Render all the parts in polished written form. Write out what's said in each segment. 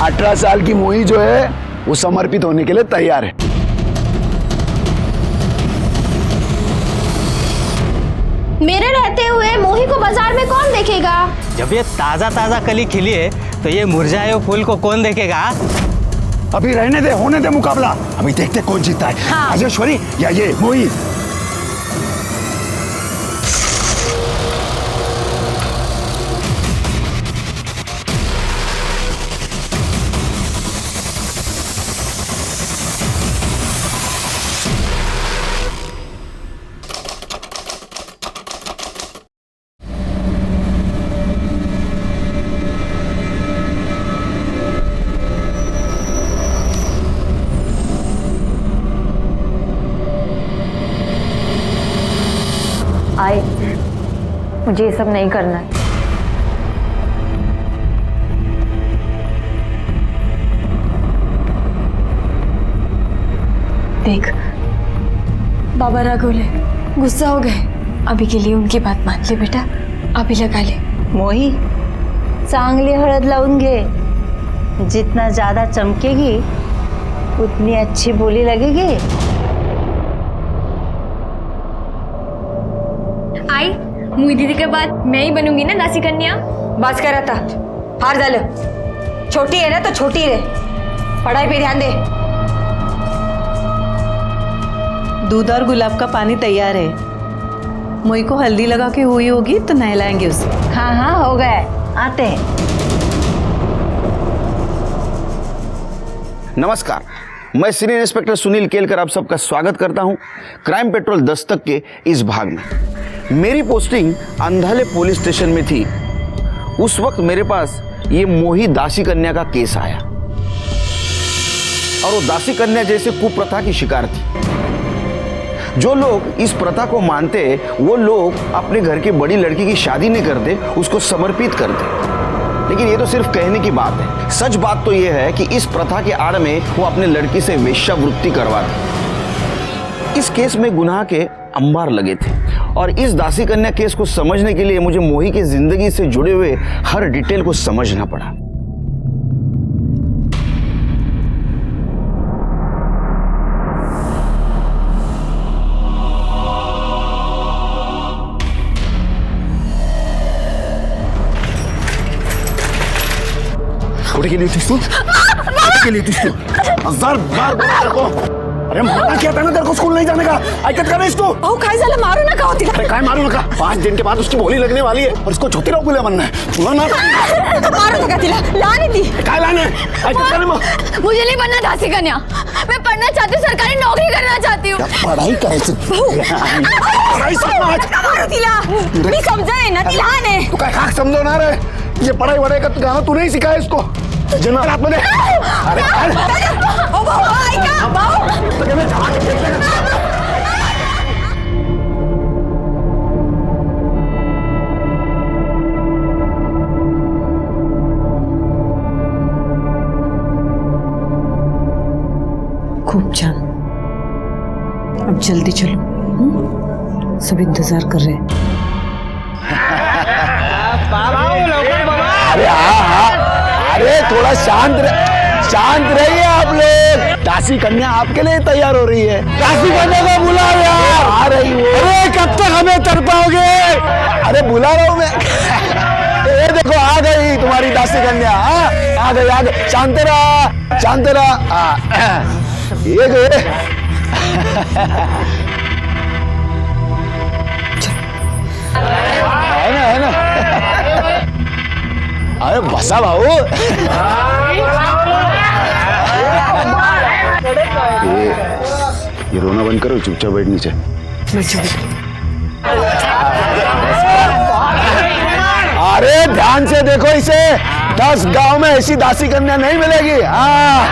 18 साल की मोही जो है वो समर्पित होने के लिए तैयार है। मेरे रहते हुए मोही को बाजार में कौन देखेगा? जब ये ताजा ताजा कली खिली है तो ये मुरझाए हुए फूल को कौन देखेगा? अभी रहने दे, होने दे मुकाबला, अभी देखते कौन जीतता है। हाँ। राजेश्वरी या ये मोही। आए, मुझे ये सब नहीं करना है। देख, बाबा रागोले गुस्सा हो गए। अभी के लिए उनकी बात मान ले बेटा, अभी लगा ले। मोही, चांगली हळद लावून घे। जितना ज्यादा चमकेगी उतनी अच्छी बोली लगेगी। आई, मुई दीदी के बाद मैं ही बनूंगी ना दासी कन्या। बस कर आता, हार झालं। छोटी है ना तो छोटी रहे, पढ़ाई पे ध्यान दे। दूध और गुलाब का पानी तैयार है। मोही को हल्दी लगा के हुई होगी तो नहलाएंगे उसे। हाँ हाँ, हो गए, आते हैं। नमस्कार, मैं सीनियर इंस्पेक्टर सुनील केलकर आप सबका स्वागत करता हूं क्राइम पेट्रोल दस्तक के इस भाग में। मेरी पोस्टिंग अंधाले पुलिस स्टेशन में थी। उस वक्त मेरे पास ये मोही दासी कन्या का केस आया और वो दासी कन्या जैसे कुप्रथा की शिकार थी। जो लोग इस प्रथा को मानते वो लोग अपने घर की बड़ी लड़की की शादी नहीं करते, उसको समर्पित करते। लेकिन ये तो सिर्फ कहने की बात है। सच बात तो ये है कि इस प्रथा के आड़ में वो अपने लड़की से वेश्यावृत्ति करवाते। इस केस में गुनाह के अंबार लगे थे और इस दासी कन्या केस को समझने के लिए मुझे मोही की जिंदगी से जुड़े हुए हर डिटेल को समझना पड़ा। कुठे गेली होतीस तू? कुठे गेली होतीस तू? 1000 बार बोला तेरे को। अरे मना किया था ना तेरे को स्कूल नहीं जाने का। ऐकत का नाहीस तू? अहो काय झालं, मारू नका होती। अरे काय मारू नका, 5 दिन के बाद उसकी बोली लगने वाली है और इसको ज्योतिराव फुले बनना है। तुला ना मारू नका तिला, लहान आहे ती। काय लाने? ऐकत का नाही मग? मुझे नहीं बनना दासी कन्या, मैं पढ़ना चाहती हूँ, सरकारी नौकरी करना चाहती हूँ। पढ़ाई करायचं। पढ़ाई समझ। मारू तिला, मी समजाय ना, ती लहान आहे। तू काय खाक समजवणार है? ये पढ़ाई वढ़ाई का गाणं तू नहीं सिखाया इसको। जना आतमध्ये। अरे ओ भाऊ, ऐका भाऊ। खूब छान। अब जल्दी चलो, सब इंतजार कर रहे हैं। अरे हाँ, अरे थोड़ा शांत रहिए आप लोग। दासी कन्या आपके लिए तैयार हो रही है। दासी कन्या को बुला यार। आ रही हो। अरे कब तक हमें तड़पाओगे? अरे बुला रहा हूँ मैं। ये देखो आ गई तुम्हारी दासी कन्या। आ गई। शांत रहा। ये गए। है ना। अरे बसा भाऊ। ये रोना बंद करो, चुपचाप बैठ नीचे। अरे ध्यान से देखो इसे, 10 गांव में ऐसी दासी कन्या नहीं मिलेगी। हाँ,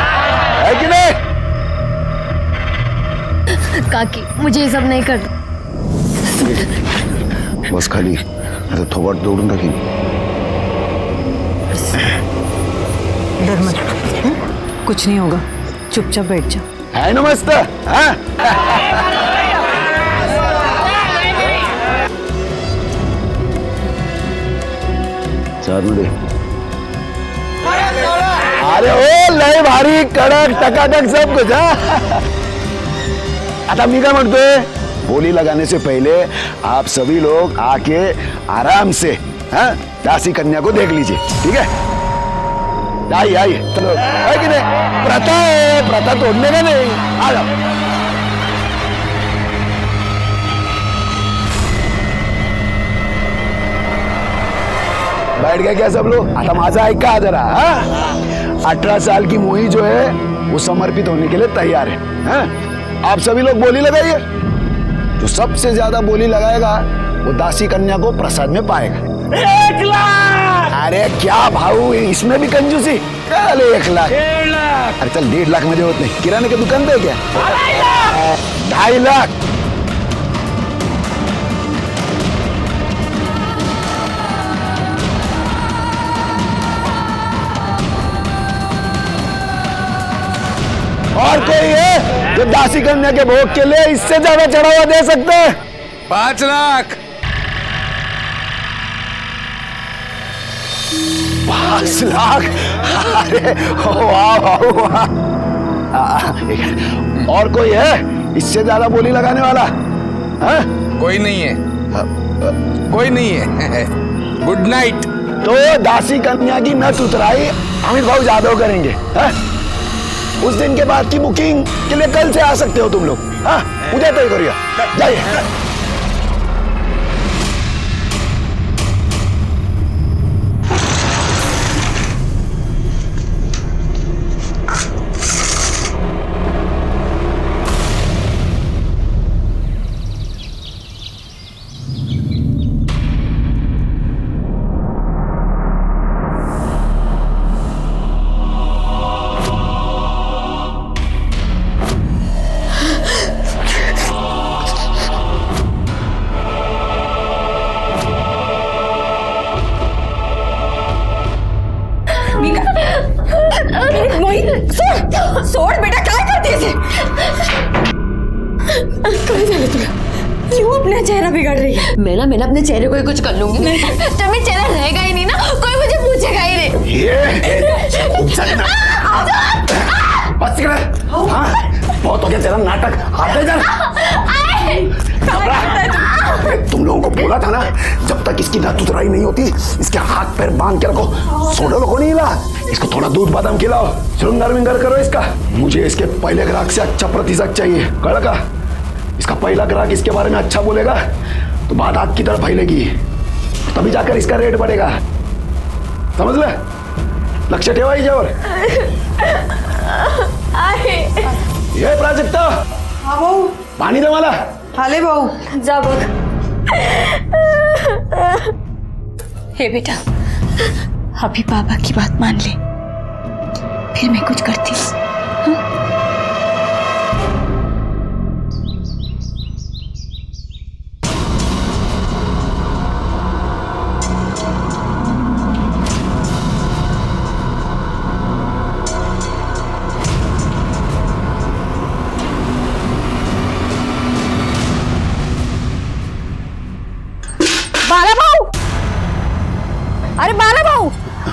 है कि नहीं? काकी, मुझे ये सब नहीं करना। बस खाली आता थोबाट दौडून टाकीन। डर मत, कुछ नहीं होगा, चुपचाप बैठ जाओ। है ना मस्त? हाँ? चार मिनट। अरे ओ लय भारी कडक टकाटक सब कुछ हा? आता मी काय म्हणतोय, बोली लगाने से पहले आप सभी लोग आके आराम से हाँ दासी कन्या को देख लीजिए, ठीक है? आइए आइए, चलो है कि नहीं? प्रथा है, प्रथा तोड़ने का नहीं। आ जाओ। बैठ गए क्या सब लोग? आता माझा ऐका जरा, 18 साल की मोही जो है वो समर्पित होने के लिए तैयार है, हाँ? आप सभी लोग बोली लगाइए। जो सबसे ज्यादा बोली लगाएगा वो दासी कन्या को प्रसाद में पाएगा। 1 लाख! अरे क्या भाऊ, इसमें भी कंजूसी? चल 1 लाख। 1.5 लाख। अरे चल 1.5 लाख में होत नहीं, किराने की दुकान पे क्या? 2.5 लाख। और कोई है जो दासी कन्या के भोग के लिए इससे ज्यादा चढ़ावा दे सकते हैं? 5 लाख। 5 लाख? अरे वाह वाह वाह। और कोई है इससे ज्यादा बोली लगाने वाला? हाँ? कोई नहीं है, कोई नहीं है। Good night. तो दासी कन्या की नथ उतराई अमित भाऊ जादव करेंगे, हाँ? उस दिन के बाद की बुकिंग के लिए कल से आ सकते हो तुम लोग, हाँ? उद्या तय करूया, जाइए। सोड बेटा, काय करतेस? काय झालं तुला? क्यों अपना चेहरा बिगाड़ रही है? मैं ना अपने चेहरे को ही कुछ कर लूंगी। जब मेरा चेहरा रहेगा ही नहीं ना, कोई मुझे पूछेगा ही नहीं। बस कर, हाँ? बहुत हो गया तेरा नाटक, हाथ दे। तुम लोगों को बोला था ना, जब तक इसकी नथ उतराई नहीं होती इसके हाथ पैर बांध के रखो। सोडा को नहीं ला, इसको थोड़ा दूध बादाम खिलाओ, श्रृंगार विंगार करो इसका। मुझे इसके पहले ग्राहक से अच्छा प्रतिशत चाहिए, कड़का। इसका पहला ग्राहक इसके बारे में अच्छा बोलेगा तो बात आग की तरफ फैलेगी, तभी जाकर इसका रेट बढ़ेगा, समझ ले? लक्ष्य ठेवा हिच्यावर। ये प्राजक्ता, हाँ भाऊ, पाणी दे मला। आले भाऊ। जा बघ। हे बेटा, अभी पापा की बात मान ले, फिर मैं कुछ करती हूँ।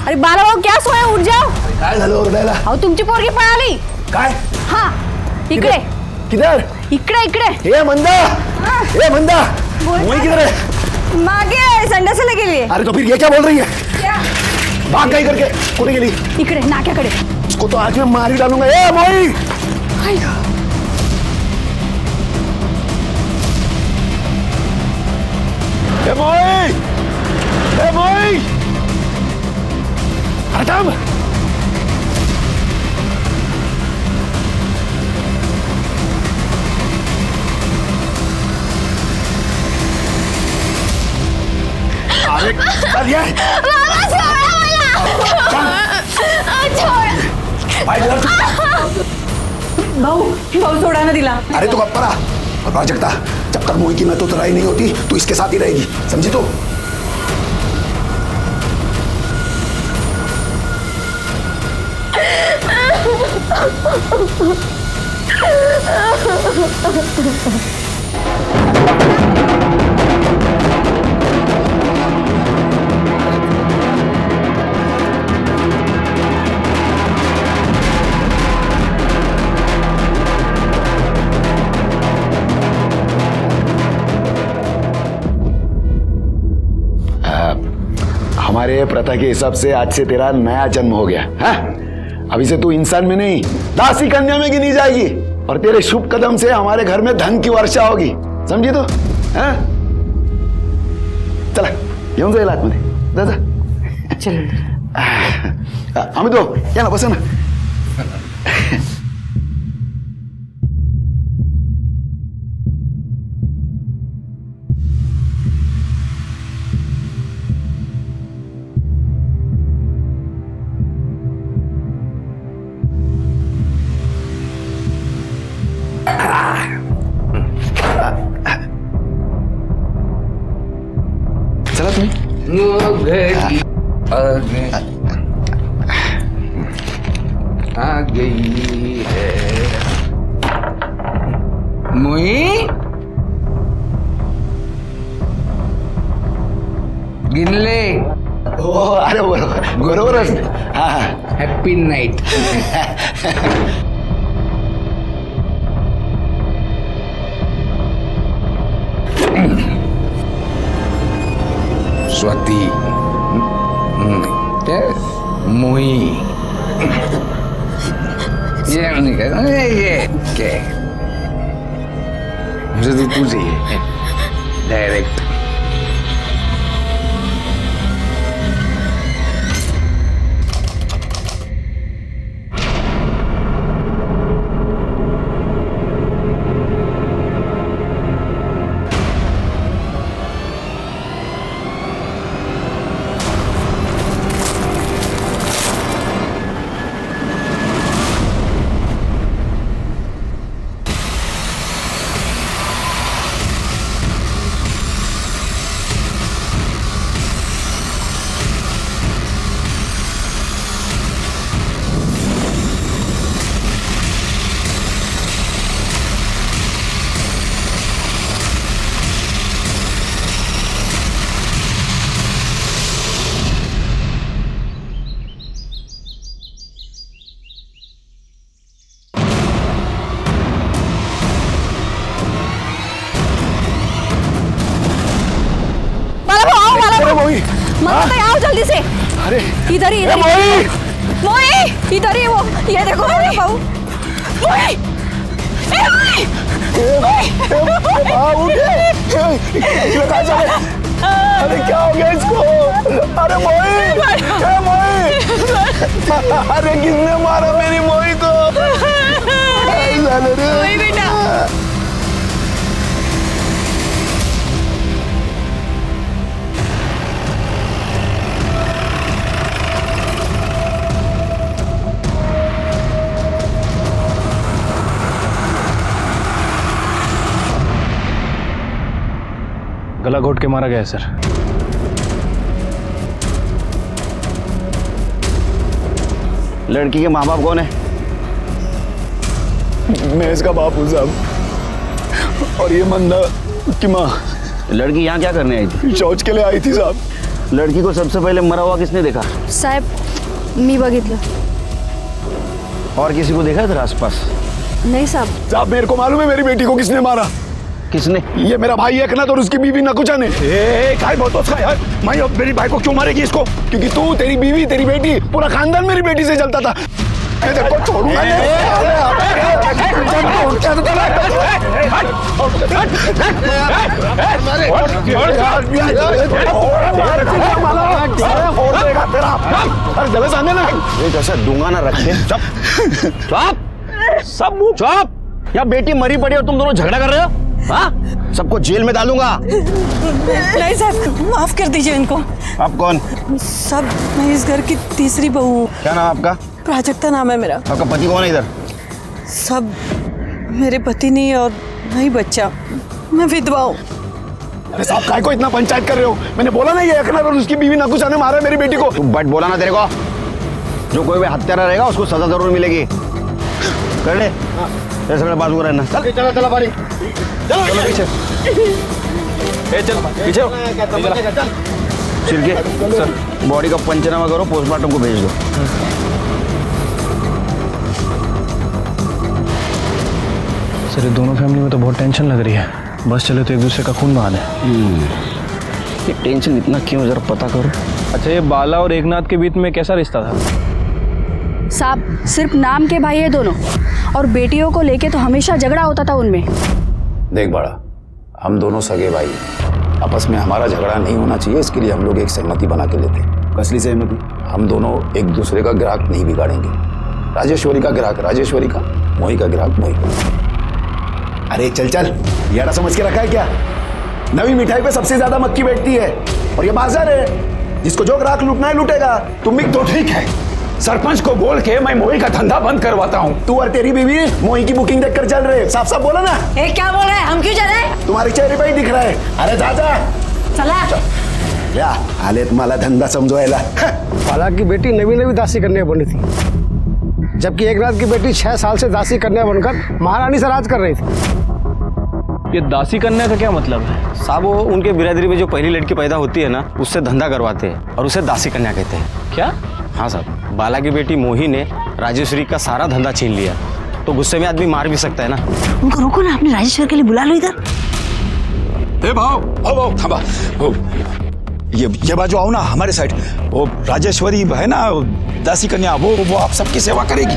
अरे बाला भाऊ, क्या सोया, उठ जाओ। काय झालं ओरडायला? अहो तुमची पोरगी पळाली। काय? हाँ इकडे किधर? इकडे इकडे। ये मंदा, ये मंदा, वही किधर है? मागे संडासला गेली। अरे तो फिर ये क्या बोल रही है? भाग गई करके, कुठे गेली? इकडे नाक्याकडे। इसको तो आज मैं मार ही डालूंगा। ए मोई, ए मोई, ए मोई, हटाम। अरे चल ये, भाऊ, भाऊ सोडा ना दिला। अरे तो गप्पा रहा। और प्राजक्ता, जब तक मोही की नथ उतराई नहीं होती तू इसके साथ ही रहेगी, समझी? तो प्रथा के हिसाब से आज से तेरा नया जन्म हो गया है। अभी से तू इंसान में नहीं दासी कन्या में गिनी जाएगी और तेरे शुभ कदम से हमारे घर में धन की वर्षा होगी, समझी तो? हैं? चला येऊन जाईल आतमध्ये, जा जा. आम्ही तो या ना, बसा ना. चला तुम्ही. आ गई है मोही. गिनले. हो अरे बरोबर बरोबरच. हा हा. Happy night. स्वाती. मोही. ये मुझे तो तू चाहिए डायरेक्ट. मत आओ जल्दी से. अरे इधर ही मोई, इधर ही वो. ये देखो मेरा बहू. मोई, अरे क्या हो गया इसको? अरे मोई, अरे किसने मारा मेरी मोई को? मोई बेटा. गला घोट के मारा गया है सर. लड़की के माँ बाप कौन है? मैं इसका बाप हूँ साहब, और ये मंदा की माँ. लड़की यहाँ क्या करने आई थी? शौच के लिए आई थी साहब. लड़की को सबसे पहले मरा हुआ किसने देखा? साहेब मी बघितलं. और किसी को देखा इधर आसपास? नहीं साहब. साहब मेरे को मालूम है मेरी बेटी को किसने मारा. किसने? ये मेरा भाई एकनाथ और उसकी बीवी नकुचा ने. काय बोलतो उसका यार? मैं अब मेरी भाई को क्यों मारेगी इसको? क्योंकि तू, तेरी बीवी, तेरी बेटी, पूरा खानदान मेरी बेटी से चलता था. मैं तेरे को छोड़ूंगा नहीं. अरे जल्दी सामने ना. एक ऐसा दूंगा ना रखे. चुप सब मुंह चुप. या बेटी मरी पड़ी और तुम दोनों झगड़ा कर रहे हो? हाँ, सबको जेल में डालूंगा. नहीं साहब, माफ कर दीजिए इनको. आप कौन? सब मैं इस घर की तीसरी बहू हूँ. क्या नाम आपका? प्राजक्ता नाम है मेरा. आपका पति कौन है इधर? सब मेरे पति नहीं और नहीं बच्चा. मैं विधवा हूँ. अरे साहब काय को इतना पंचायत कर रहे हो? मैंने बोला ना ये एकनाथ और उसकी बीवी नकुचा ने मारा मेरी बेटी को. तू बट बोला ना तेरे को. जो कोई भी हत्यारा रहेगा उसको सजा जरूर मिलेगी. कर ले. ये सगळे बाजू रहना. चल चला चला बारी. चलो पीछे. चल पीछे. छिलके सर बॉडी का पंचनामा करो, पोस्टमार्टम को भेज दो. सर ये दोनों फैमिली में तो बहुत टेंशन लग रही है. बस चले तो एक दूसरे का खून बहाने. ये टेंशन इतना क्यों, जरा पता करो. अच्छा, ये बाला और एकनाथ के बीच में कैसा रिश्ता था? साहब सिर्फ नाम के भाई है दोनों, और बेटियों को लेके तो हमेशा झगड़ा होता था उनमें। देख बड़ा, हम दोनों सगे भाई हैं। आपस में हमारा झगड़ा नहीं होना चाहिए, इसके लिए हम लोग एक सहमति बना के लेते हैं। कसली सहमति? हम दोनों एक दूसरे का ग्राहक नहीं बिगाड़ेंगे। राजेश्वरी का ग्राहक राजेश्वरी का, मोही का ग्राहक मोही का। अरे चल चल, यारा समझ के रखा है क्या? नवी मिठाई पे सबसे ज्यादा मक्खी बैठती है, और ये बाजार है, जिसको जो ग्राहक लूटना है लूटेगा। तुम भी तो ठीक है, सरपंच को बोल के मैं मोही का धंधा बंद करवाता हूँ। तू और तेरी बीवी मोही की बुकिंग देखकर चल रहे, साफ साफ बोला ना। ए, क्या बोल रहे हैं? हम क्यों चल रहे हैं? तुम्हारे चेहरे पे ही दिख रहा है। अरे दादा चला या आले तुम्हाला धंदा समझवायला। बाला की बेटी नवी नवी दासी कन्या बनी थी, जबकि एकनाथ की बेटी 6 साल से दासी कन्या बनकर महारानी से राज कर रही थी। ये दासी कन्या का क्या मतलब है? साहब वो उनके बिरादरी में जो पहली लड़की पैदा होती है ना, उससे धंधा करवाते हैं और उसे दासी कन्या कहते हैं। क्या? हाँ साहब, बाला की बेटी मोही ने राजेश्वरी का सारा धंधा छीन लिया, तो गुस्से में आदमी मार भी सकता है ना। उनको रोको ना, अपने राजेश्वर के लिए बुला लो इधर। ए भाव थांबा, ये बाजू आओ ना, हमारे साइड। वो राजेश्वरी है ना, दासी कन्या, वो आप सबकी सेवा करेगी।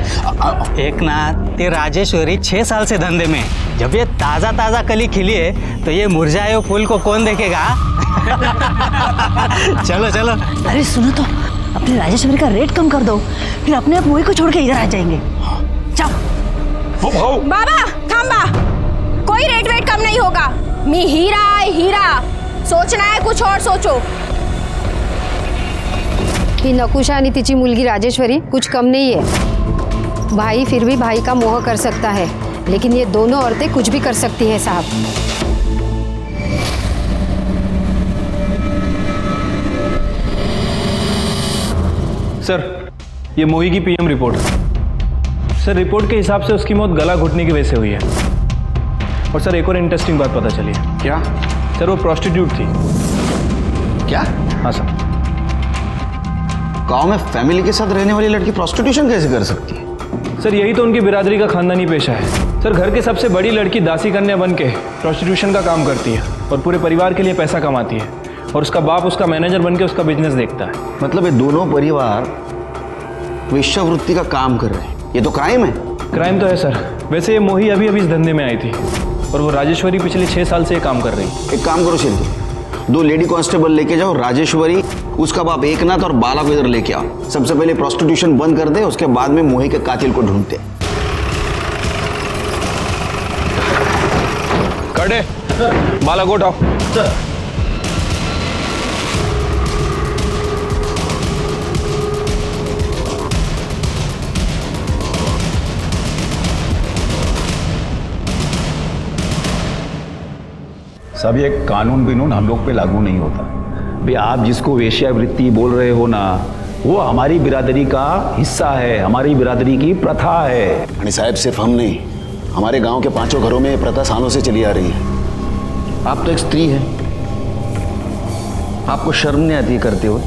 एकनाथ, ये राजेश्वरी 6 साल से धंधे में, जब ये ताजा ताजा कली खिली है तो ये मुरझाए हुए फूल को कौन देखेगा? चलो चलो। अरे सुनो तो, अपने राजेश्वरी का रेट कम कर दो, फिर अपने आप मोही को छोड़ के इधर आ जाएंगे। जाओ। बाबा थांबा, कोई रेट वेट कम नहीं होगा। मी हीरा है हीरा, सोचना है कुछ और सोचो। ही नकुशा आणि तिची मुलगी राजेश्वरी कुछ कम नहीं है। भाई फिर भी भाई का मोह कर सकता है, लेकिन ये दोनों औरतें कुछ भी कर सकती हैं साहब। सर, ये मोही की पीएम रिपोर्ट। सर, रिपोर्ट के हिसाब से उसकी मौत गला घुटने की वजह से हुई है। और सर, एक और इंटरेस्टिंग बात पता चली है। क्या? सर, वो प्रोस्टिट्यूट थी। क्या? हाँ सर। गांव में फैमिली के साथ रहने वाली लड़की प्रोस्टिट्यूशन कैसे कर सकती है? सर, यही तो उनकी बिरादरी का खानदानी पेशा है। सर, घर के सबसे बड़ी लड़की दासी कन्या बन के प्रोस्टिट्यूशन का काम करती है और पूरे परिवार के लिए पैसा कमाती है, और उसका बाप उसका मैनेजर बन के उसका बिजनेस देखता है। मतलब ये दोनों परिवार वेश्यावृत्ति का काम कर रहे हैं, ये तो क्राइम है। क्राइम तो है सर। वैसे ये मोही अभी अभी इस धंधे में आई थी, और वो राजेश्वरी पिछले 6 साल से ये काम कर रही। एक काम करो शिल्पी, 2 लेडी कांस्टेबल लेके जाओ, राजेश्वरी, उसका बाप एकनाथ और बाला को इधर लेके आओ। सबसे पहले प्रोस्टिट्यूशन बंद कर दे, उसके बाद में मोही के कातिल को ढूंढते। कड़े, बाला को उठाओ। सब ये कानून बिनून हम लोग पे लागू नहीं होता। भाई आप जिसको वेश्यावृत्ति बोल रहे हो ना, वो हमारी बिरादरी का हिस्सा है, हमारी बिरादरी की प्रथा है। आणि साहब, सिर्फ हम नहीं, हमारे गांव के 5 घरों में ये प्रथा सालों से चली आ रही है। आप तो एक स्त्री हैं, आपको शर्म नहीं आती करते हुए?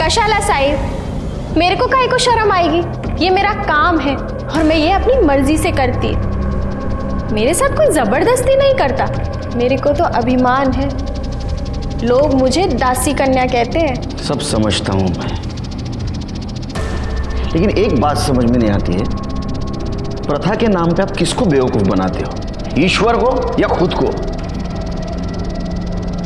कशाला साहिब, मेरे को काहे को शर्म आएगी? ये मेरा काम है और मैं ये अपनी मर्जी से करती। मेरे साथ कोई जबरदस्ती नहीं करता, मेरे को तो अभिमान है। लोग मुझे दासी कन्या कहते हैं। सब समझता हूं मैं, लेकिन एक बात समझ में नहीं आती है, प्रथा के नाम पे आप किसको बेवकूफ बनाते हो? ईश्वर को या खुद को?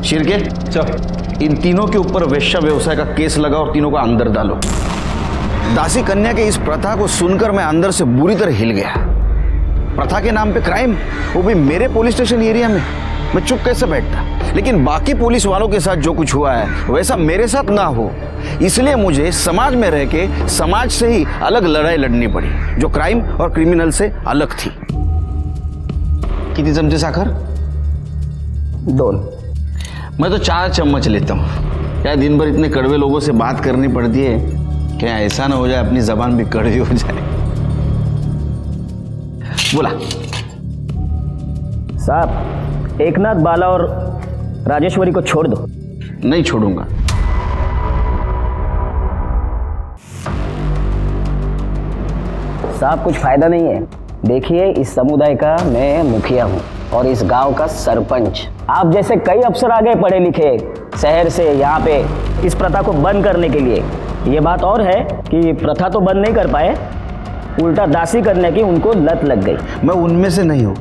शिरके, चल इन तीनों के ऊपर वेश्या व्यवसाय का केस लगाओ और तीनों को अंदर डालो। दासी कन्या के इस प्रथा को सुनकर मैं अंदर से बुरी तरह हिल गया। प्रथा के नाम पे क्राइम, वो भी मेरे पुलिस स्टेशन एरिया में। मैं चुप कैसे बैठता? लेकिन बाकी पुलिस वालों के साथ जो कुछ हुआ है वैसा मेरे साथ ना हो, इसलिए मुझे समाज में रह के समाज से ही अलग लड़ाई लड़नी पड़ी, जो क्राइम और क्रिमिनल से अलग थी। कितनी चमचे साखर? 2। मैं तो 4 चम्मच लेता हूँ। क्या दिन भर इतने कड़वे लोगों से बात करनी पड़ती है, क्या ऐसा ना हो जाए अपनी जबान भी कड़वी हो जाए? बोला साहब, एकनाथ, बाला और राजेश्वरी को छोड़ दो। नहीं छोड़ूंगा। साहब, कुछ फायदा नहीं है। देखिए, इस समुदाय का मैं मुखिया हूँ और इस गांव का सरपंच। आप जैसे कई अफसर आ गए पढ़े लिखे, शहर से यहाँ पे इस प्रथा को बंद करने के लिए। ये बात और है कि प्रथा तो बंद नहीं कर पाए, उल्टा दासी करने की उनको लत लग गई। मैं उनमें से नहीं हूँ।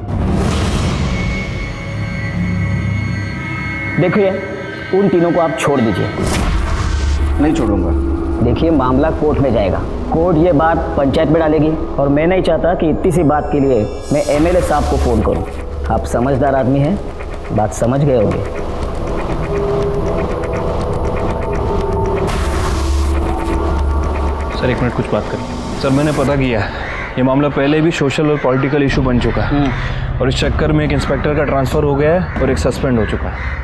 देखिए, उन तीनों को आप छोड़ दीजिए। नहीं छोड़ूंगा। देखिए, मामला कोर्ट में जाएगा। कोर्ट ये बात पंचायत में डालेगी और मैं नहीं चाहता कि इतनी सी बात के लिए मैं एमएलए साहब को फ़ोन करूं। आप समझदार आदमी हैं, बात समझ गए होंगे। सर 1 मिनट, कुछ बात करिए। सर मैंने पता किया है, ये मामला पहले भी सोशल और पॉलिटिकल इशू बन चुका है और इस चक्कर में एक इंस्पेक्टर का ट्रांसफ़र हो गया है और एक सस्पेंड हो चुका है।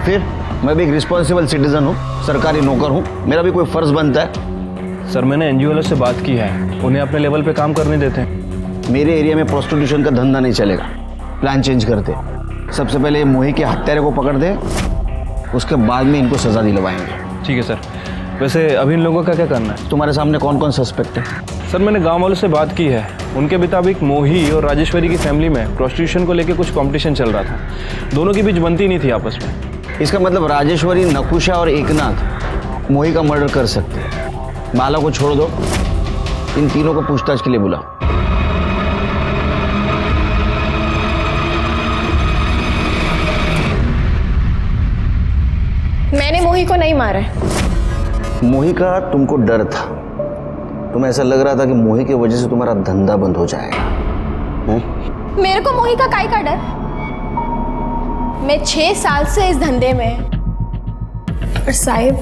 फिर मैं भी एक रिस्पॉन्सिबल सिटीजन हूँ, सरकारी नौकर हूँ, मेरा भी कोई फ़र्ज बनता है। सर मैंने एनजीओ वालों से बात की है, उन्हें अपने लेवल पे काम करने देते हैं। मेरे एरिया में प्रोस्टिट्यूशन का धंधा नहीं चलेगा। प्लान चेंज करते। सबसे पहले मोही के हत्यारे को पकड़ दे, उसके बाद में इनको सज़ा दिलवाएंगे। ठीक है सर। वैसे अभी इन लोगों का क्या करना है? तुम्हारे सामने कौन कौन सस्पेक्ट है? सर मैंने गांव वालों से बात की है, उनके मुताबिक मोही और राजेश्वरी की फैमिली में प्रोस्टिट्यूशन को लेकर कुछ कंपटीशन चल रहा था। दोनों के बीच बनती नहीं थी आपस में। इसका मतलब राजेश्वरी, नकुशा और एकनाथ मोही का मर्डर कर सकते हैं। बाला को छोड़ दो, इन तीनों को पूछताछ के लिए बुलाओ। मैंने मोही को नहीं मारा है। मोही का तुमको डर था, तुम्हें ऐसा लग रहा था कि मोही की वजह से तुम्हारा धंधा बंद हो जाएगा। मेरे को मोही का काहे का डर? मैं 6 साल से इस धंधे में। और साहिब,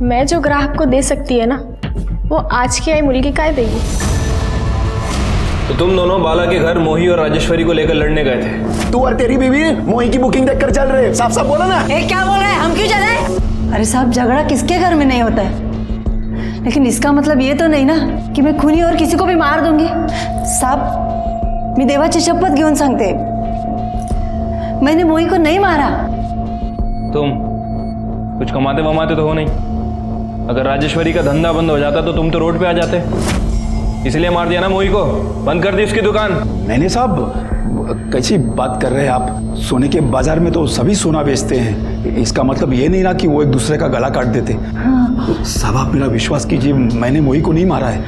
मैं जो ग्राहक को दे सकती है ना, वो आज की आई मुर्गी काहे देगी? तो तुम दोनों बाला के घर मोही और राजेश्वरी को लेकर लड़ने गए थे। तू और तेरी बीवी मोही की बुकिंग देखकर चल रहे। साफ साफ बोला ना। क्या बोल रहे हैं? हम क्यों चले? अरे साहब, झगड़ा किसके घर में नहीं होता है, लेकिन इसका मतलब ये तो नहीं ना कि मैं खूनी और किसी को भी मार दूंगी। साहब, मी देवाची शपथ घेऊन सांगते, मैंने मोही को नहीं मारा। तुम कुछ कमाते वमाते तो हो नहीं। अगर राजेश्वरी का धंधा बंद हो जाता तो तुम तो रोड पे आ जाते, इसलिए मार दिया ना मोही को, बंद कर दी उसकी दुकान। मैंने साहब, कैसी बात कर रहे हैं आप? सोने के बाजार में तो सभी सोना बेचते हैं, इसका मतलब ये नहीं ना कि वो एक दूसरे का गला काट देते। साहब आप मेरा विश्वास कीजिए, मैंने मोही को नहीं मारा है।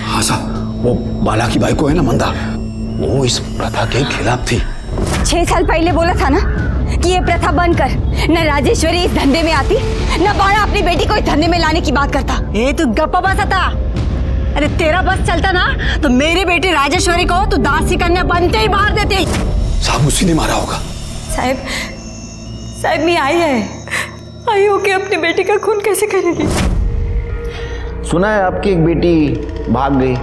हाँ साहब, वो बाला की भाई को है ना मंदा, वो इस प्रथा के खिलाफ थी। 6 साल पहले बोला था ना कि ये प्रथा बंद कर। न राजेश्वरी इस धंधे में आती, न बाला अपनी बेटी को इस धंधे में लाने की बात करता। ये तू गप्पा बसाता। अरे तेरा बस चलता ना तो मेरी बेटी राजेश्वरी को तू दासी कन्या बनते ही मार देती। साहब उसी ने मारा होगा। साहब मैं आई होके अपनी बेटी का खून कैसे करेगी? सुना है आपकी एक बेटी भाग गई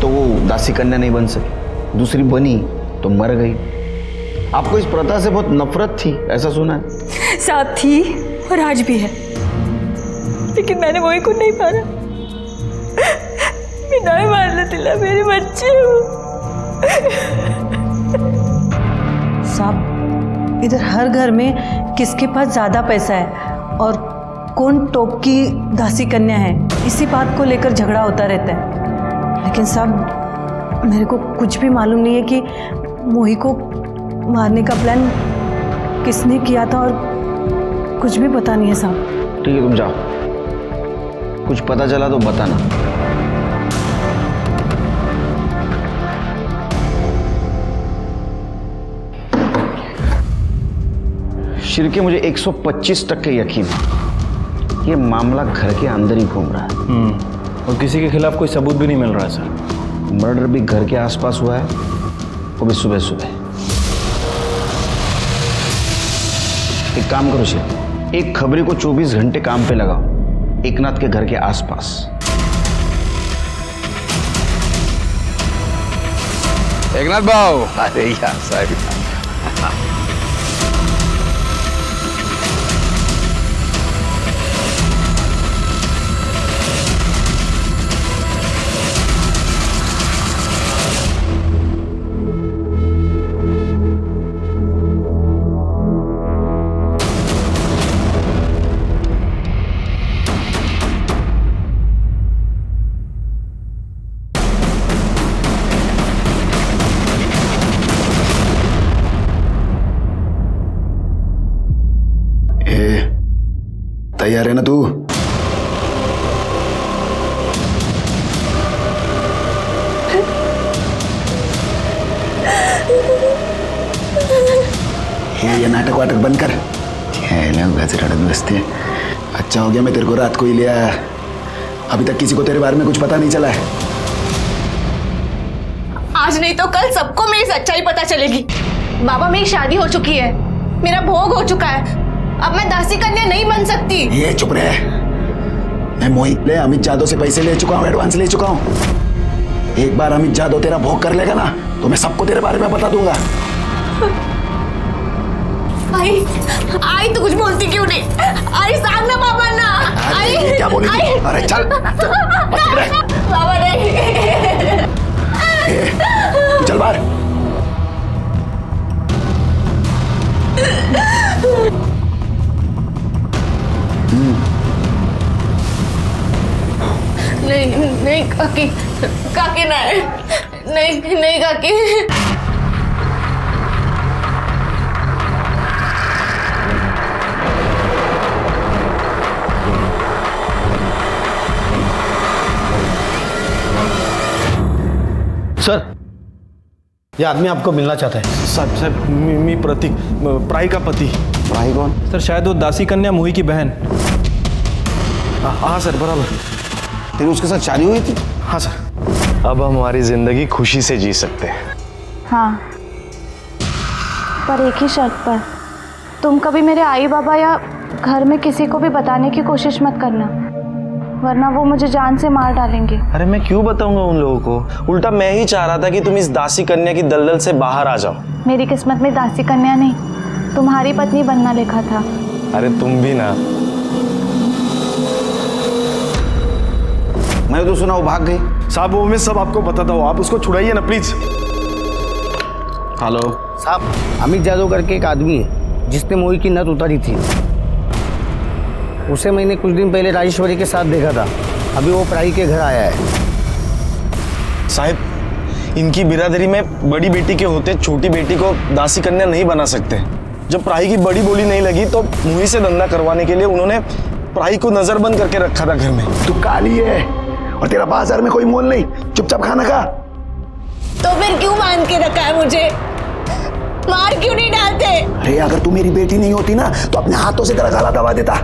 तो वो दासी कन्या नहीं बन सकी, दूसरी बनी तो मर गई। आपको इस प्रथा से बहुत नफरत थी, ऐसा सुना है? साथ थी और आज भी है, लेकिन मैंने मोही को नहीं मारा। मैं नहीं मारने दिला, मेरे बच्चे हो। साहब, इधर हर घर में किसके पास ज़्यादा पैसा है और कौन टॉप की दासी कन्या है, इसी बात को लेकर झगड़ा होता रहता है। लेकिन साहब, मेरे को कुछ भी मालूम नहीं है कि मोही को मारने का प्लान किसने किया था और कुछ भी पता नहीं है साहब। ठीक है, तुम जाओ, कुछ पता चला तो बताना। शिरके, मुझे 125% यकीन है ये मामला घर के अंदर ही घूम रहा है। और किसी के खिलाफ कोई सबूत भी नहीं मिल रहा है सर। मर्डर भी घर के आसपास हुआ है, वो भी सुबह सुबह। एक काम करो शिव, एक खबरी को 24 घंटे काम पे लगाओ एकनाथ के घर के आसपास। एकनाथ भाऊ, अरे यार साहब, तैयार है ना तू? ये नाटक वाटक बंद कर। बसते। अच्छा हो गया मैं तेरे को रात को ही लिया। अभी तक किसी को तेरे बारे में कुछ पता नहीं चला है। आज नहीं तो कल सबको मेरी सच्चाई पता चलेगी। बाबा, मेरी शादी हो चुकी है, मेरा भोग हो चुका है। अब मैं दासी कन्या नहीं बन सकती। ये चुप रहे। मैं मोहित ले अमित जादव से पैसे ले चुका हूँ, एडवांस ले चुका हूँ। एक बार अमित जादव तेरा भोग कर लेगा ना तो मैं सबको तेरे बारे में बता दूंगा। आई तो कुछ बोलती क्यों नहीं? आई सामने बाबा ना। आई क्या बोली? अरे चल बाबा नहीं। चल बाहर। नहीं काकी, काकी नहीं काकी। सर, ये आदमी आपको मिलना चाहता है। साहब मी प्रतीक, प्राई का पति। प्राई कौन? सर शायद वो दासी कन्या मोही की बहन। हाँ सर, बराबर। तेरी उसके साथ शादी हुई थी? हाँ सर। अब हम हमारी जिंदगी खुशी से जी सकते हैं। हाँ, पर एक ही शर्त पर। तुम कभी मेरे आई बाबा या घर में किसी को भी बताने की कोशिश मत करना, वरना वो मुझे जान से मार डालेंगे। अरे मैं क्यों बताऊंगा उन लोगों को? उल्टा मैं ही चाह रहा था कि तुम इस दासी कन्या की दलदल से बाहर आ जाओ। मेरी किस्मत में दासी कन्या नहीं, तुम्हारी पत्नी बनना लिखा था। अरे तुम भी ना। मैंने तो सुना वो भाग गई। साहब वो मैं सब आपको बताता हूँ, आप उसको छुड़ाइए ना प्लीज। हेलो साहब, अमित जादव करके एक आदमी है जिसने मोही की नथ उतारी थी। उसे मैंने कुछ दिन पहले राजेश्वरी के साथ देखा था। अभी वो प्राई के घर आया है। साहब, इनकी बिरादरी में बड़ी बेटी के होते छोटी बेटी को दासी कन्या नहीं बना सकते। जब प्राई की बड़ी बोली नहीं लगी तो मोही से धंधा करवाने के लिए उन्होंने प्राई को नजरबंद करके रखा था घर में। तू काली है और तेरा बाजार में कोई मोल नहीं, चुपचाप खाना खा। तो फिर क्यों बांध के रखा है मुझे? मार क्यों नहीं डालते? अरे अगर तू मेरी बेटी नहीं होती ना तो अपने हाथों से तेरा गला दबा देता।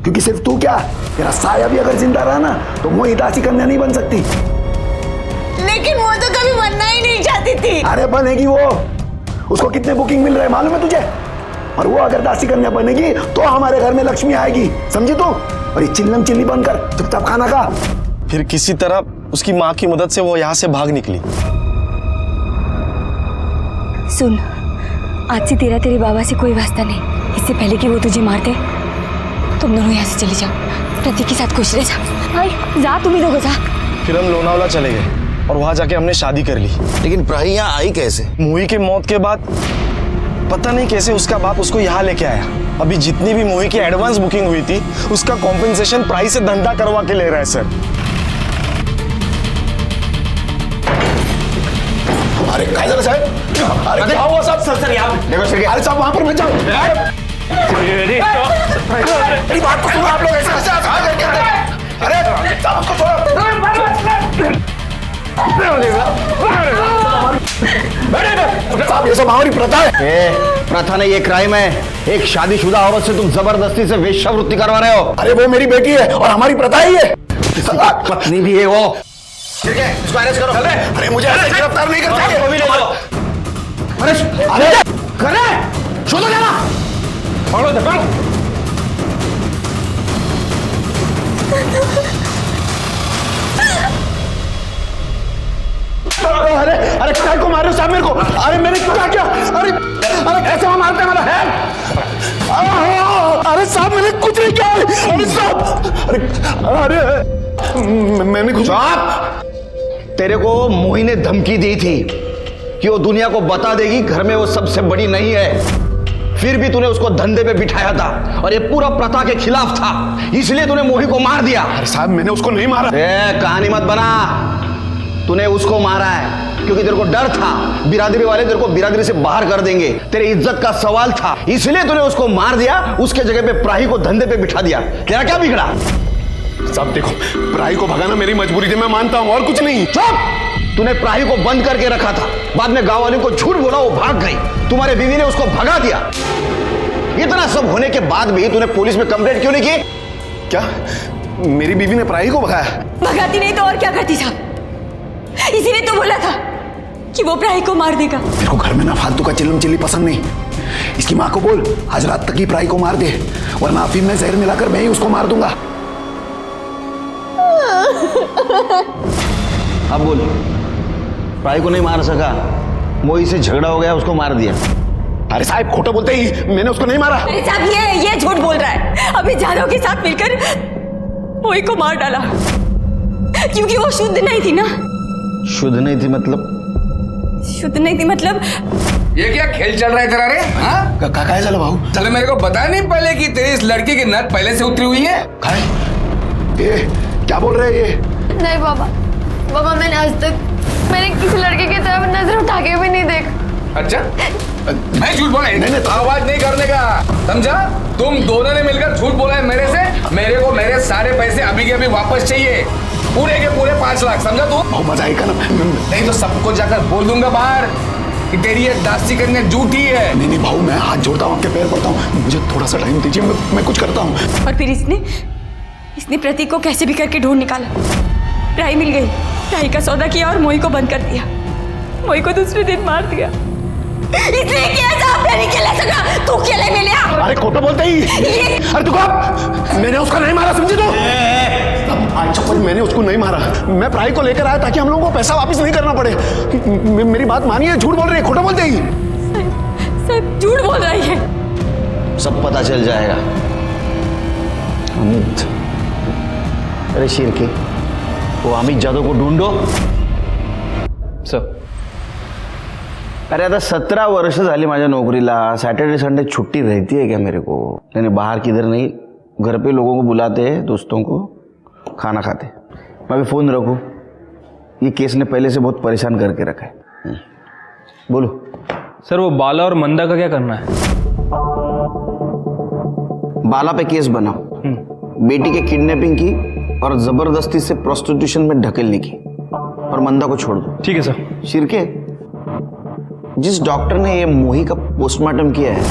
क्योंकि सिर्फ तू क्या, तेरा साया भी अगर जिंदा रहा ना तो मोही दासी कन्या नहीं बन सकती। लेकिन वो तो कभी बनना ही नहीं चाहती थी। अरे बनेगी वो। उसको कितने बुकिंग मिल रहे मालूम है तुझे? और वो अगर दासी कन्या बनेगी तो हमारे घर में लक्ष्मी आएगी, समझी तू? और ये चिल्लम चिल्ली बनकर चुपचाप खाना खा। फिर किसी तरह उसकी माँ की मदद से वो यहाँ से भाग निकली। सुन, आज से तेरा तेरे बाबा से कोई वास्ता नहीं। इससे पहले कि वो तुझे मार दे, तुम दोनों यहाँ से चले जाओ। प्रतीक के साथ खुश रह जा। भाई जा, तुम ही लोग जा। फिर हम लोनावला चले गए और वहां जाके हमने शादी कर ली। लेकिन प्राई यहाँ आई कैसे? मोही के मौत के बाद पता नहीं कैसे उसका बाप उसको यहाँ लेके आया। अभी जितनी भी मोही की एडवांस बुकिंग हुई थी उसका कॉम्पेंसेशन प्राई से धंधा करवा के ले रहा है सर। अरे काय झालं साहेब? अरे क्या हुआ साहब? सर यहाँ देखो सर, अरे साहब वहां पर मत जाओ। मेरी बात को सुनो आप लोग, ऐसे कैसे कहा करके? अरे साहब उसको छोड़ो। साहब ये सब हमारी प्रथा है। प्रथा नहीं, ये क्राइम है। एक शादीशुदा औरत से तुम जबरदस्ती से वेश्यावृत्ति करवा रहे हो। अरे वो मेरी बेटी है और हमारी प्रथा ही है। पत्नी भी है वो। ठीक है, इसको अरेस्ट करो। अरे मुझे ऐसे गिरफ्तार नहीं कर सकते। अरे करे छोड़ो जाना। पकड़ो पकड़ो। अरे अरे काय को मार रहे हो साहब मेरे को? अरे मैंने क्या किया? अरे अरे कैसे वहां मारते हैं मेरा है? अरे साहब मैंने कुछ नहीं किया। अरे साहब, अरे मैंने कुछ। तेरे को मोही ने धमकी दी थी कि वो दुनिया को बता देगी घर में वो सबसे बड़ी नहीं है। फिर भी तूने उसको धंधे पे बिठाया था और ये पूरा प्रथा के खिलाफ था, इसलिए तूने मोही को मार दिया। अरे साहब मैंने उसको नहीं मारा। कहानी मत बना। तूने उसको मारा है क्योंकि तेरे को डर था बिरादरी वाले तेरे को बिरादरी से बाहर कर देंगे, तेरी इज्जत का सवाल था, इसलिए तूने उसको मार दिया, उसके जगह पे प्राही को धंधे पे बिठा दिया। तेरा क्या बिगड़ा? साहब देखो, प्राही को भगाना मेरी मजबूरी थी, मैं मानता हूं, और कुछ नहीं। चुप! तूने प्राही को बंद करके रखा था, बाद में गांव वालों को झूठ बोला, वो भाग गई, तुम्हारे बीवी ने उसको भगा दिया। इतना सब होने के बाद भी तूने पुलिस में कंप्लेंट क्यों नहीं की? क्या मेरी बीवी ने प्राही को भगाया? भगाती नहीं तो और क्या करती साहब? इसीलिए तो बोला था कि वो प्राही को मार देगा। मेरे को घर में ना फालतू का चिल्लम चिल्ली पसंद नहीं। इसकी माँ को बोल आज रात तक ही प्राही को मार दे, वरना अफीम में जहर मिलाकर मैं ही उसको मार दूंगा। अब बोल, प्राही को नहीं मार सका, मोही से झगड़ा हो गया, उसको मार दिया। अरे साहब खोटा बोलते ही, मैंने उसको नहीं मारा। अरे साहब ये झूठ बोल रहा है। अभी जादव के साथ मिलकर मोही को मार डाला क्योंकि वो शुद्ध नहीं थी ना। शुद्ध नहीं थी मतलब? शुद्ध नहीं थी मतलब ये क्या खेल चल रहा है तेरा रे? हाँ काय चला भाऊ? चलो मेरे को बताया नहीं पहले कि तेरी इस लड़की की नट पहले से उतरी हुई है। काय ये क्या बोल रहे हैं ये? नहीं बाबा मैंने आज तक किसी लड़के की तरफ नजर उठा के भी नहीं देखा। अच्छा मैं झूठ बोला? नहीं आवाज नहीं करने का, समझा? तुम दोनों ने मिलकर झूठ बोला है मेरे से। मेरे को मेरे सारे पैसे अभी के अभी वापस चाहिए, पूरे के पूरे 5 लाख, समझा तू? बहुत मजा आएगा ना। नहीं तो सबको जाकर बोल दूंगा बाहर कि तेरी ये दासी कन्या झूठी है। नहीं भाऊ, मैं हाथ जोड़ता हूँ, आपके पैर पड़ता हूँ, मुझे थोड़ा सा टाइम दीजिए, मैं कुछ करता हूँ। और फिर इसने प्रतीक को कैसे भी करके ढूंढ निकाला। प्राही मिल गई, प्राही का सौदा किया और मोही को बंद कर दिया। मोही को दूसरे दिन मार दिया। इसलिए किया साहब, नहीं खेला सका, तू खेले में लिया। अरे खोटा बोलते ही, अरे तू कब? मैंने उसको नहीं मारा, समझी तू? आज चप्पल मैंने उसको नहीं मारा, मैं प्राही को लेकर आया ताकि हम लोगों को पैसा वापस नहीं करना पड़े। मेरी बात मानिए, झूठ बोल रही है, खोटा बोलते ही। सब झूठ बोल रही है। सब पता चल जाएगा। अमित, अरे शेर के वो अमित जादव को ढूंढो। सर अरे आता 17 वर्ष झाली माझ्या नोकरीला, सैटरडे संडे छुट्टी रहती है क्या मेरे को? यानी बाहर किधर नहीं, घर पे लोगों को बुलाते हैं, दोस्तों को खाना खाते। मैं भी फ़ोन रखूँ? ये केस ने पहले से बहुत परेशान करके रखा है। बोलो सर, वो बाला और मंदा का क्या करना है? बाला पे केस बनाओ, बेटी के किडनैपिंग की और जबरदस्ती से प्रोस्टिट्यूशन में ढकेलने की, और मंदा को छोड़ दो। ठीक है सर। शिरके, जिस डॉक्टर ने ये मोही का पोस्टमार्टम किया है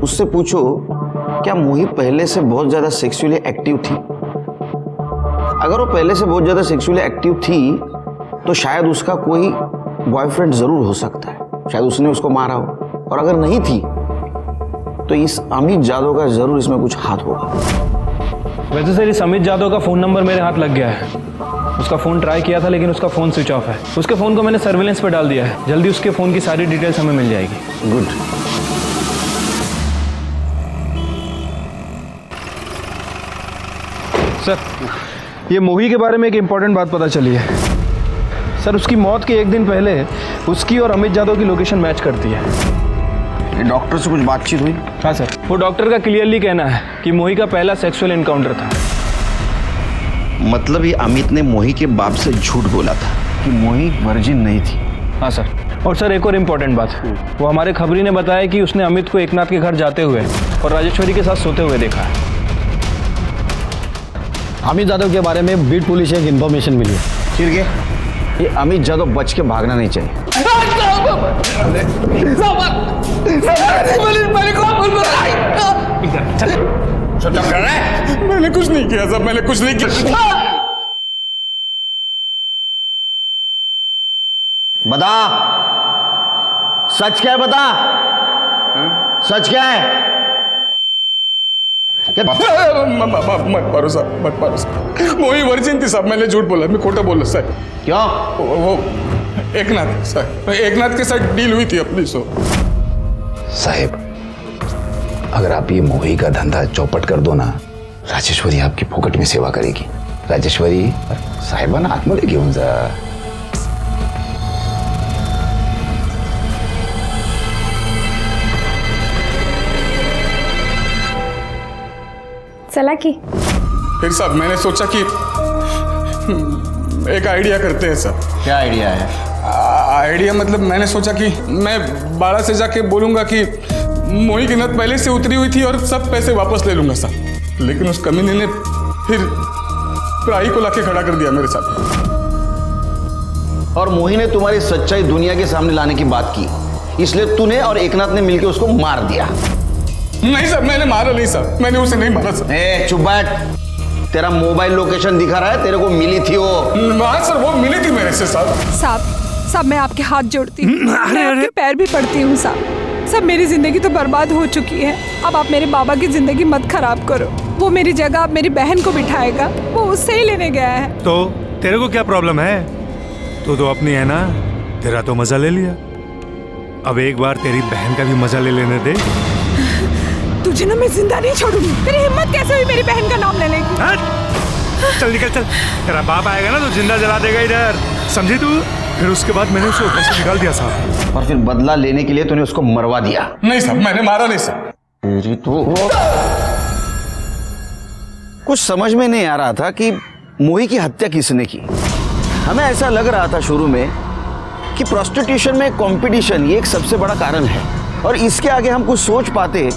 उससे पूछो क्या मोही पहले से बहुत ज्यादा सेक्सुअली एक्टिव थी? अगर वो पहले से बहुत ज्यादा सेक्सुअली एक्टिव थी तो शायद उसका कोई बॉयफ्रेंड जरूर हो सकता है, शायद उसने उसको मारा हो। और अगर नहीं थी तो इस अमित जादव का जरूर इसमें कुछ हाथ होगा। वैसे सर, इस अमित जादव का फ़ोन नंबर मेरे हाथ लग गया है। उसका फ़ोन ट्राई किया था लेकिन उसका फ़ोन स्विच ऑफ है। उसके फ़ोन को मैंने सर्विलेंस पे डाल दिया है, जल्दी उसके फ़ोन की सारी डिटेल्स हमें मिल जाएगी। गुड। सर, ये मोही के बारे में एक इम्पॉर्टेंट बात पता चली है। सर, उसकी मौत के 1 दिन पहले उसकी और अमित जादव की लोकेशन मैच करती है। डॉक्टर से कुछ बातचीत हुई? हाँ सर, वो डॉक्टर का क्लियरली कहना है कि मोही का पहला सेक्सुअल एनकाउंटर था। मतलब ये अमित ने मोही के बाप से झूठ बोला था कि मोही वर्जिन नहीं थी? हाँ सर। और सर, एक और इम्पॉर्टेंट बात, वो हमारे खबरी ने बताया कि उसने अमित को एकनाथ के घर जाते हुए और राजेश्वरी के साथ सोते हुए देखा है। अमित जादव के बारे में बीट पुलिस से एक इन्फॉर्मेशन मिली है। ठीक है, ये अमित जादव बच के भागना नहीं चाहिए। मैंने कुछ नहीं किया साहब, मैंने कुछ नहीं किया। बता, सच क्या है? बता, सच क्या है? मत मारो साहब, मत मारो साहब। मोही वर्जिन थी साहब, मैंने झूठ बोला, मैं खोटा बोला सर। क्यों? वो एकनाथ सर, एकनाथ के साथ डील हुई थी अपनी। साहेब, अगर आप ये मोही का धंधा चौपट कर दो ना, राजेश्वरी आपकी फुकट में सेवा करेगी। राजेश्वरी साहेबांना आतमध्ये घेऊन जा। चला की फिर साहब मैंने सोचा कि एक आइडिया करते हैं सर। क्या आइडिया है? आइडिया मतलब मैंने सोचा कि मैं बाड़ा से जाके बोलूंगा कि मोही की नद पहले से उतरी हुई थी और सब पैसे वापस ले लूंगा सर। लेकिन उस कमीने ने फिर प्राही को लाके खड़ा कर दिया मेरे साथ। और मोही ने तुम्हारी सच्चाई दुनिया के सामने लाने की बात की, इसलिए तूने और एकनाथ ने मिलकर उसको मार दिया। नहीं सर, मैंने मारा नहीं सर, मैंने उसे नहीं मारा सर। चुप बैठ, तेरा मोबाइल लोकेशन दिखा रहा है, तेरे को मिली थी वो। हाँ सर, वो मिली थी मेरे से सर। साहब मैं आपके हाथ जोड़ती हूँ, मैं आपके पैर भी पड़ती हूँ साहब। मेरी जिंदगी तो बर्बाद हो चुकी है, अब आप मेरे बाबा की जिंदगी मत खराब करो। वो मेरी जगह अब मेरी बहन को बिठाएगा, वो उससे ही लेने गया है। तो तेरे को क्या प्रॉब्लम है? तू तो अपनी है ना, तेरा तो मजा ले लिया, अब एक बार तेरी बहन का भी मजा ले लेने दे। तुझे ना मैं जिंदा नहीं छोड़ूंगी। तेरी हिम्मत कैसे हुई मेरी बहन का नाम लेने की? चल निकल चल, तेरा बाप आएगा ना तो जिंदा जला देगा इधर, समझी तू? फिर उसके बाद मैंने उसे ऊपर से निकाल दिया साहब। और फिर बदला लेने के लिए तूने उसको मरवा दिया? नहीं साहब, मैंने मारा नहीं सर। तेरी तो कुछ समझ में नहीं आ रहा था कि मोही की हत्या किसने की। हमें ऐसा लग रहा था शुरू में कि प्रोस्टिट्यूशन में कंपटीशन ये एक सबसे बड़ा कारण है, और इसके आगे हम कुछ सोच पाते,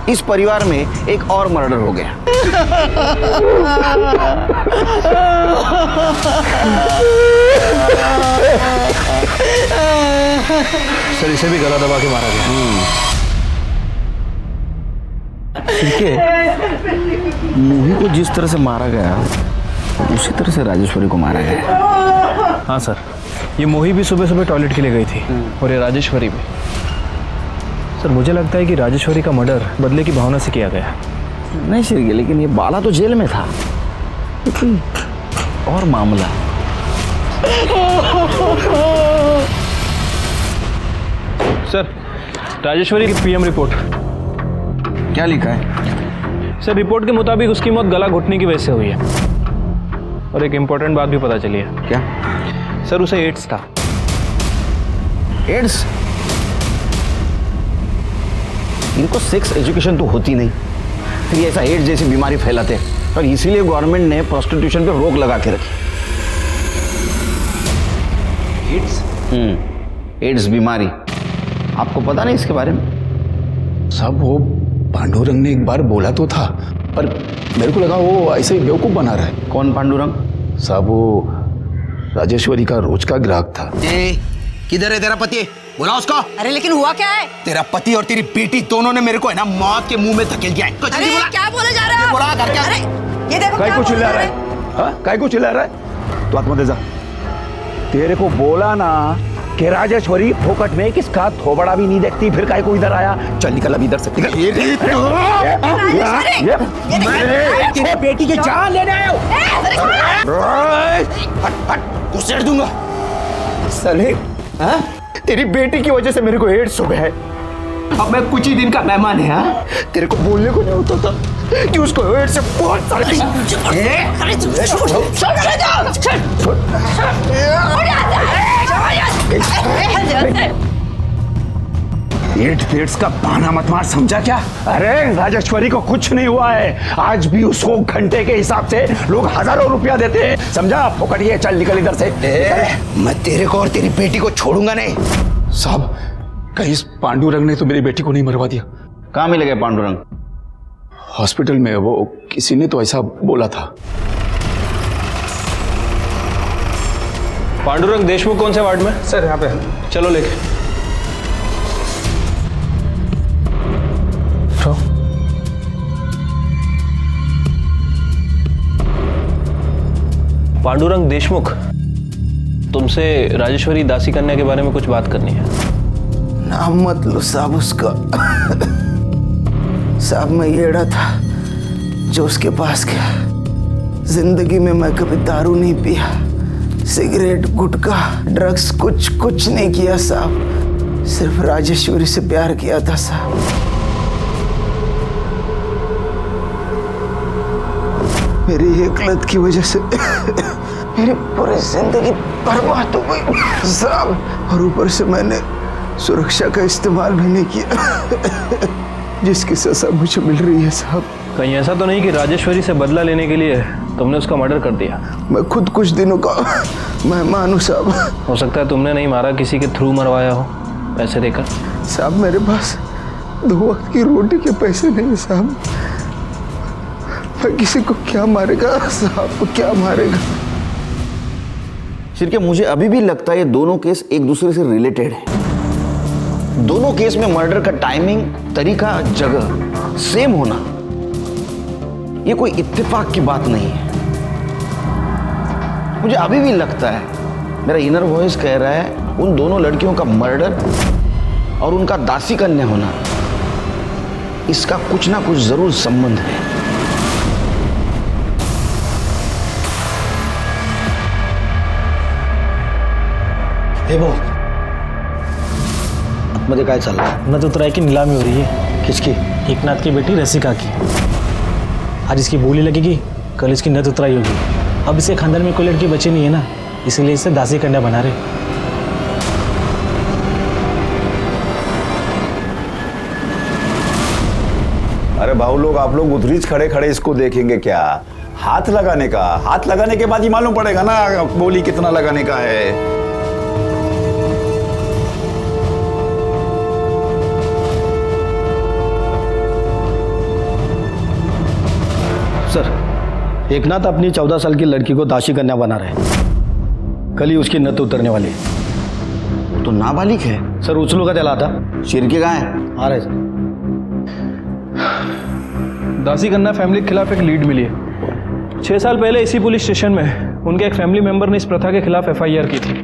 इस परिवार में एक और मर्डर हो गया। सर इसे भी गला दबा के मारा गया। ठीक है, मोही को जिस तरह से मारा गया उसी तरह से राजेश्वरी को मारा गया। हाँ सर, ये मोही भी सुबह सुबह टॉयलेट के लिए गई थी और ये राजेश्वरी भी। सर मुझे लगता है कि राजेश्वरी का मर्डर बदले की भावना से किया गया। नहीं सर, लेकिन ये बाला तो जेल में था, लेकिन और मामला। सर राजेश्वरी की पीएम रिपोर्ट। क्या लिखा है? सर रिपोर्ट के मुताबिक उसकी मौत गला घुटने की वजह से हुई है, और एक इम्पोर्टेंट बात भी पता चली है। क्या? सर उसे एड्स था। एड्स? इनको सेक्स एजुकेशन तो होती नहीं, फिर ऐसा एड्स जैसी बीमारी फैलाते, और इसीलिए गवर्नमेंट ने प्रोस्टिट्यूशन पे रोक लगा के रखी। एड्स? एड्स बीमारी, आपको पता नहीं इसके बारे में? सब वो पांडुरंग ने एक बार बोला तो था, पर मेरे को लगा वो ऐसे ही बेवकूफ बना रहा है। कौन पांडुरंग? साहब वो राजेश्वरी का रोज का ग्राहक था। किधर है तेरा पति? बुला उसको। अरे लेकिन हुआ क्या है? तेरा पति और तेरी बेटी दोनों ने मेरे को है ना मौत के मुंह में धकेल दिया है। अरे क्या बोले जा रहे हैं? बोला घर क्या? अरे ये देखो काय क्या को बोल चिल्ला रहा रहे है? हाँ काय को चिल्ला रहा है? तो आत्मा दे जा। तेरे को बोला ना कि राजेश्वरी फोकट में किसका थोबड़ा भी नहीं देखती, फिर काय को इधर आया? चल निकल अब इधर से, निकल। तेरी बेटी की जान लेने आए हो? हट, घुसेड़ दूंगा। साले, हाँ? तेरी बेटी की वजह से मेरे को एड्स हो गया है। अब मैं कुछ ही दिन का मेहमान है। हाँ, तेरे को बोलने को नहीं होता था कि उसको एड्स से बहुत सारे एड्स का बहाना मत मार, समझा क्या? अरे राजेश्वरी को कुछ नहीं हुआ है, आज भी उसको घंटे के हिसाब से लोग हजारों रुपया देते हैं, समझा? फोकड़िए, चल निकल इधर से। मैं तेरे को और तेरी बेटी को छोड़ूंगा नहीं। साहब कहीं इस पांडुरंग ने तो मेरी बेटी को नहीं मरवा दिया? कहाँ मिल गए पांडुरंग? हॉस्पिटल में, वो किसी ने तो ऐसा बोला था। पांडुरंग देशमुख कौन से वार्ड में? सर यहाँ पे। चलो लेके। पांडुरंग देशमुख, तुमसे राजेश्वरी दासी कन्या के बारे में कुछ बात करनी है। नाम मत लो साहब उसका। साहब मैं येड़ा था जो उसके पास गया। जिंदगी में मैं कभी दारू नहीं पिया, सिगरेट, गुटखा, ड्रग्स कुछ नहीं किया साहब। सिर्फ राजेश्वरी से प्यार किया था साहब। मेरी एक लत की वजह से मेरी पूरी जिंदगी बर्बाद हो गई साहब, और ऊपर से मैंने सुरक्षा का इस्तेमाल भी नहीं किया जिसकी सजा मुझे मिल रही है साहब। कहीं ऐसा तो नहीं कि राजेश्वरी से बदला लेने के लिए तुमने उसका मर्डर कर दिया। मैं खुद कुछ दिनों का मेहमान हूँ साहब। हो सकता है तुमने नहीं मारा, किसी के थ्रू मरवाया हो पैसे देकर। साहब मेरे पास 2 वक्त की रोटी के पैसे नहीं है साहब। मैं किसी को क्या मारेगा साहब, को क्या मारेगा। शिरके, मुझे अभी भी लगता है ये दोनों केस एक दूसरे से रिलेटेड है। दोनों केस में मर्डर का टाइमिंग, तरीका, जगह सेम होना ये कोई इत्तेफाक की बात नहीं है। मुझे अभी भी लगता है, मेरा इनर वॉइस कह रहा है, उन दोनों लड़कियों का मर्डर और उनका दासी कन्या होना, इसका कुछ ना कुछ जरूर संबंध है। हे वो मध्ये काय चाललंय? नदुतराय की नीलामी हो रही है। किसकी? एकनाथ की बेटी रसिका की। आज इसकी बोली लगेगी, कल इसकी नद उतराई होगी। अब इसे खानदान में कोई लड़की बची नहीं है ना, इसलिए इसे दासी कन्या बना रहे। अरे भाऊ लोग, आप लोग उधर खड़े खड़े इसको देखेंगे क्या? हाथ लगाने का, हाथ लगाने के बाद ही मालूम पड़ेगा ना बोली कितना लगाने का है। सर, एकनाथ अपनी 14 साल की लड़की को दासी कन्या बना रहे हैं। कल ही उसकी नत उतरने वाली है। तो नाबालिग है सर, उछलू का चला था। शिरके कहाँ है? आ रहे सर। दासी कन्या फैमिली के खिलाफ एक लीड मिली है। 6 साल पहले इसी पुलिस स्टेशन में उनके एक फैमिली मेंबर ने इस प्रथा के खिलाफ FIR की थी।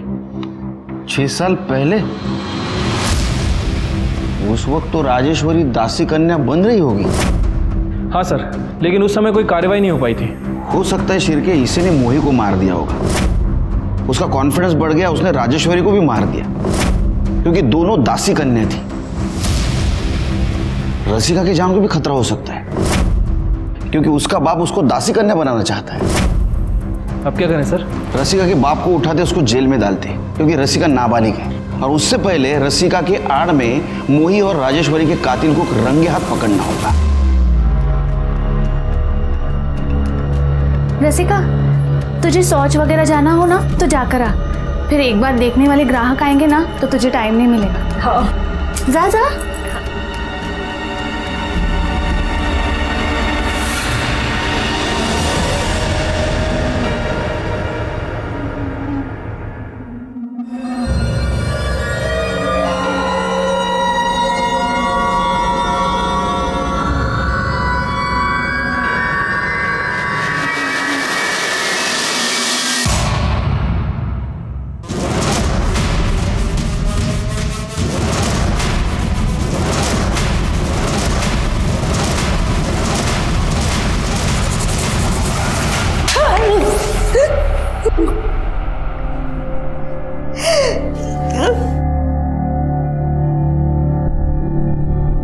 6 साल पहले? उस वक्त तो राजेश्वरी दासी कन्या बन रही होगी। हाँ सर, लेकिन उस समय कोई कार्रवाई नहीं हो पाई थी। हो सकता है शिरके इसी ने मोही को मार दिया होगा। उसका कॉन्फिडेंस बढ़ गया, उसने राजेश्वरी को भी मार दिया, क्योंकि दोनों दासी कन्या थी। रसिका की जान को भी खतरा हो सकता है, क्योंकि उसका बाप उसको दासी कन्या बनाना चाहता है। अब क्या करें सर? रसिका के बाप को उठाते उसको जेल में डालते, क्योंकि रसिका नाबालिग है, और उससे पहले रसिका के आड़ में मोही और राजेश्वरी के कातिल को रंगे हाथ पकड़ना होगा। रसिका, तुझे शौच वगैरह जाना हो ना तो जाकर आ। फिर एक बार देखने वाले ग्राहक आएंगे ना तो तुझे टाइम नहीं मिलेगा। हाँ, जा जा।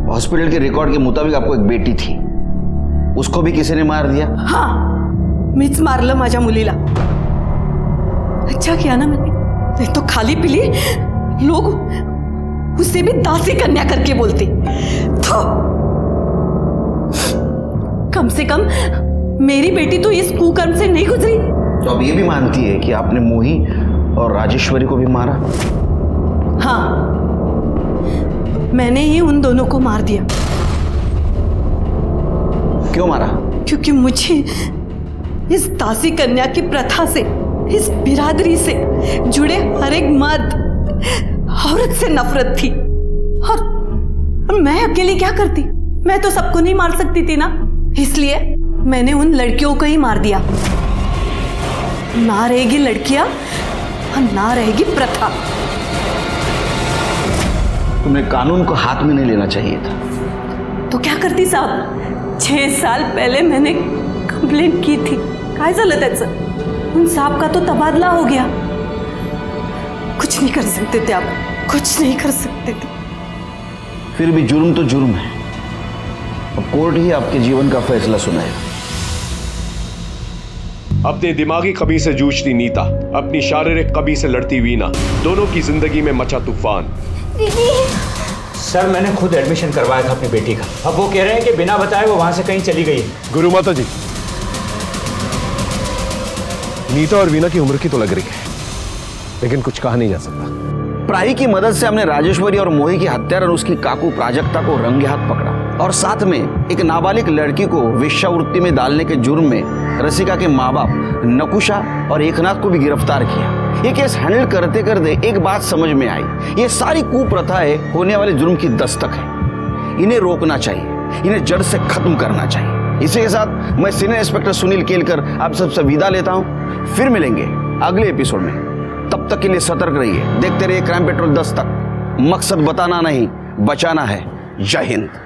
हॉस्पिटल के रिकॉर्ड के मुताबिक आपको एक बेटी थी, उसको भी किसी ने मार दिया? हाँ, मीच मारलं माझ्या मुलीला। अच्छा किया ना मैंने, नहीं तो खाली पिली लोग उसे भी दासी कन्या करके बोलते। तो कम से कम मेरी बेटी तो इस कुकर्म से नहीं गुजरी। तो अब ये भी मानती है कि आपने मोही और राजेश्वरी को भी मारा? हाँ, मैंने ही उन दोनों को मार दिया। क्यों मारा? क्योंकि मुझे इस दासी कन्या की प्रथा से, इस बिरादरी से जुड़े हर एक मर्द औरत से नफरत थी। और मैं अकेली क्या करती? मैं तो सबको नहीं मार सकती थी ना, इसलिए मैंने उन लड़कियों को ही मार दिया। ना रहेगी लड़कियां और ना रहेगी प्रथा। तुमने कानून को हाथ में नहीं लेना चाहिए था। तो क्या करती साहब? 6 साल पहले मैंने कंप्लेंट की थी। काय झालं त्याचं? उन साहब का तो तबादला हो गया। कुछ नहीं कर सकते थे आप, कुछ नहीं कर सकते थे। फिर भी जुर्म तो जुर्म है। अब कोर्ट ही आपके जीवन का फैसला सुनाएगा। अपने दिमागी कमी से जूझती नीता, अपनी शारीरिक कमी से लड़ती वीना, दोनों की जिंदगी में मचा तूफान। सर, मैंने खुद एडमिशन करवाया था अपनी बेटी का। अब वो कह रहे हैं कि बिना बताए वो वहां से कहीं चली गई। गुरु माता जी, नीता और वीना की उम्र की तो लग रही है, लेकिन कुछ कहा नहीं जा सकता। प्राही की मदद से हमने राजेश्वरी और मोही की हत्यार और उसकी काकू प्राजक्ता को रंगे हाथ पकड़ा और साथ में एक नाबालिग लड़की को वेश्यावृत्ति में डालने के जुर्म में रसिका के माँ बाप नकुशा और एकनाथ को भी गिरफ्तार किया। ये केस हैंडल करते करते एक बात समझ में आई, ये सारी कुप्रथाएं होने वाले जुर्म की दस्तक है। इन्हें रोकना चाहिए, इन्हें जड़ से खत्म करना चाहिए। इसी के साथ मैं सीनियर इंस्पेक्टर सुनील केलकर आप सबसे विदा लेता हूँ। फिर मिलेंगे अगले एपिसोड में, तब तक के लिए सतर्क रहिए। देखते रहिए क्राइम पेट्रोल 10 तक। मकसद बताना नहीं, बचाना है। जय हिंद।